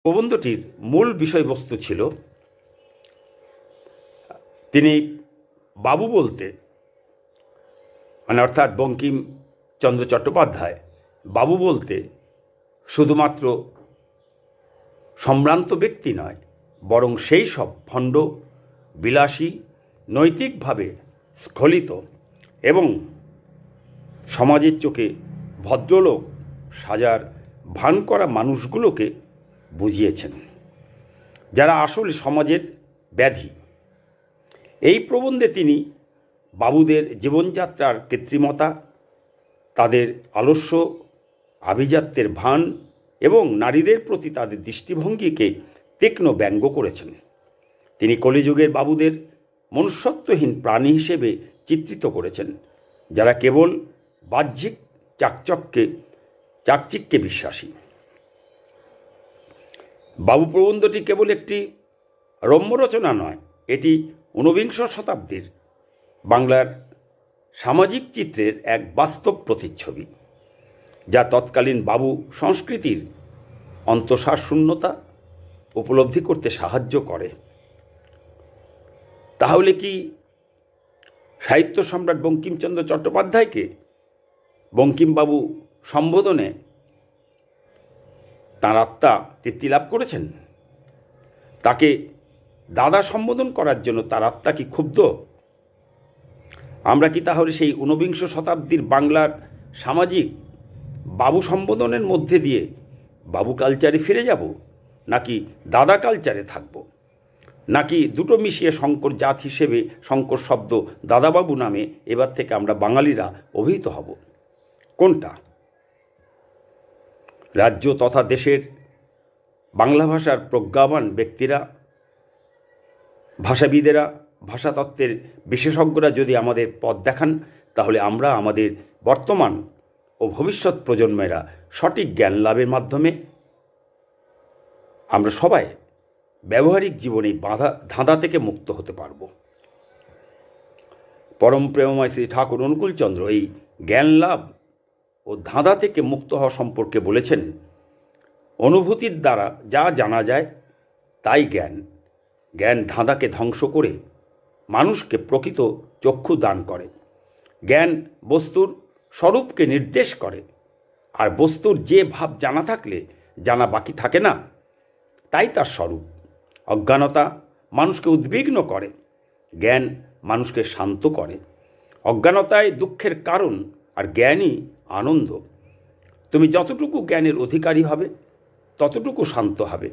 প্রবন্ধটির মূল বিষয়বস্তু ছিল তিনি বাবু বলতে অর্থাৎ বঙ্কিমচন্দ্র চট্টোপাধ্যায় বাবু বলতে শুধুমাত্র সম্ভ্রান্ত ব্যক্তি নয়, বরং সেই সব ভণ্ড, বিলাসী, নৈতিকভাবে স্খলিত এবং সমাজের চোখে ভদ্রলোক সাজার ভান করা মানুষগুলোকে বুঝিয়েছেন, যারা আসলে সমাজের ব্যাধি। এই প্রবন্ধে তিনি বাবুদের জীবনযাত্রার কৃত্রিমতা, তাদের আলস্য, আভিজাত্যের ভান এবং নারীদের প্রতি তাদের দৃষ্টিভঙ্গিকে তীক্ষ্ণ ব্যঙ্গ করেছেন। তিনি কলিযুগের বাবুদের মনুষ্যত্বহীন প্রাণী হিসেবে চিত্রিত করেছেন, যারা কেবল বাহ্যিক চাকচিক্যে বিশ্বাসী। বাবু প্রবন্ধটি কেবল একটি রম্য রচনা নয়, এটি ঊনবিংশ শতাব্দীর বাংলার সামাজিক চিত্রের এক বাস্তব প্রতিচ্ছবি, যা তৎকালীন বাবু সংস্কৃতির অন্তঃসার শূন্যতা উপলব্ধি করতে সাহায্য করে। তাহলে কি সাহিত্য সম্রাট বঙ্কিমচন্দ্র চট্টোপাধ্যায়কে বঙ্কিমবাবু সম্বোধনে তাঁর আত্মা তৃপ্তি লাভ করেছেন? তাকে দাদা সম্বোধন করার জন্য তার আত্মা কি ক্ষুব্ধ? আমরা কি তাহলে সেই ঊনবিংশ শতাব্দীর বাংলার সামাজিক বাবু সম্বোধনের মধ্যে দিয়ে বাবু কালচারে ফিরে যাব, নাকি দাদা কালচারে থাকব, নাকি দুটো মিশিয়ে শঙ্কর জাত হিসেবে শঙ্কর শব্দ দাদাবাবু নামে এবার থেকে আমরা বাঙালিরা অভিহিত হব? কোনটা? রাজ্য তথা দেশের বাংলা ভাষার প্রজ্ঞাবান ব্যক্তিরা, ভাষাবিদেরা, ভাষাতত্ত্বের বিশেষজ্ঞরা যদি আমাদের পথ দেখান, তাহলে আমরা আমাদের বর্তমান ও ভবিষ্যৎ প্রজন্মেরা সঠিক জ্ঞান লাভের মাধ্যমে আমরা সবাই ব্যবহারিক জীবনে ধাঁধা থেকে মুক্ত হতে পারব। পরম প্রেমময় শ্রী ঠাকুর অনুকূলচন্দ্র এই জ্ঞান লাভ ও ধাঁধা থেকে মুক্ত হওয়া সম্পর্কে বলেছেন, অনুভূতির দ্বারা যা জানা যায় তাই জ্ঞান। জ্ঞান ধাঁধাকে ধ্বংস করে মানুষকে প্রকৃত চক্ষু দান করে। জ্ঞান বস্তুর স্বরূপকে নির্দেশ করে, আর বস্তুর যে ভাব জানা থাকলে জানা বাকি থাকে না, তাই তার স্বরূপ। অজ্ঞানতা মানুষকে উদ্বিগ্ন করে, জ্ঞান মানুষকে শান্ত করে। অজ্ঞানতায় দুঃখের কারণ, আর জ্ঞানই আনন্দ। তুমি যতটুকু জ্ঞানের অধিকারী হবে, ততটুকু শান্ত হবে।